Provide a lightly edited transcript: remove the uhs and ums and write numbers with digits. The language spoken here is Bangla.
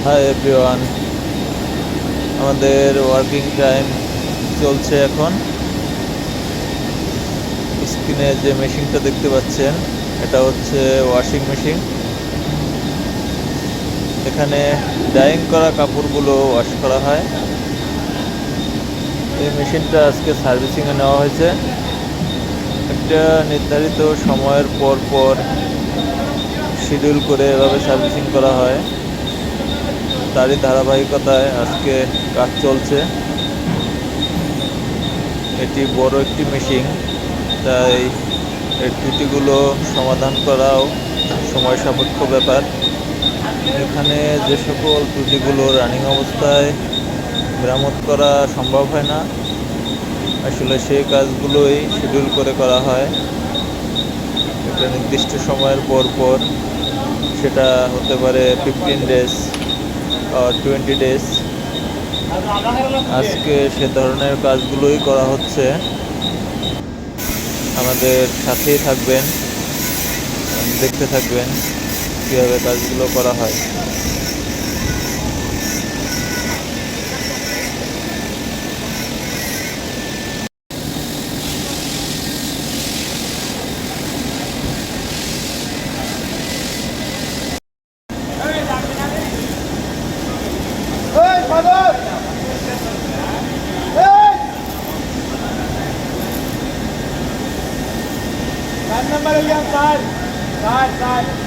হাই এভরিওয়ান, আমাদের ওয়ার্কিং টাইম চলছে এখন। স্ক্রিনে যে মেশিনটা দেখতে পাচ্ছেন এটা হচ্ছে ওয়াশিং মেশিন। এখানে ডাইং করা কাপড়গুলো ওয়াশ করা হয়। এই মেশিনটা আজকে সার্ভিসিংয়ে নেওয়া হয়েছে। একটা নির্ধারিত সময়ের পর পর শিডিউল করে এভাবে সার্ভিসিং করা হয়। তারই ধারাবাহিকতায় আজকে কাজ চলছে। এটি বড় একটি মেশিন, তাই এর ত্রুটিগুলো সমাধান করাও সময় সাপেক্ষ ব্যাপার। এখানে যে সকল ত্রুটিগুলো রানিং অবস্থায় মেরামত করা সম্ভব হয় না, আসলে সেই কাজগুলোই শিডিউল করে করা হয় একটা নির্দিষ্ট সময়ের পর পর। সেটা হতে পারে 15 ডেজ আর 20 ডেজ। আজকে সে ধরনের কাজগুলোই করা হচ্ছে। আমাদের সাথেই থাকবেন, দেখতে থাকবেন কীভাবে কাজগুলো করা হয়। नंबर साठ साठ साठ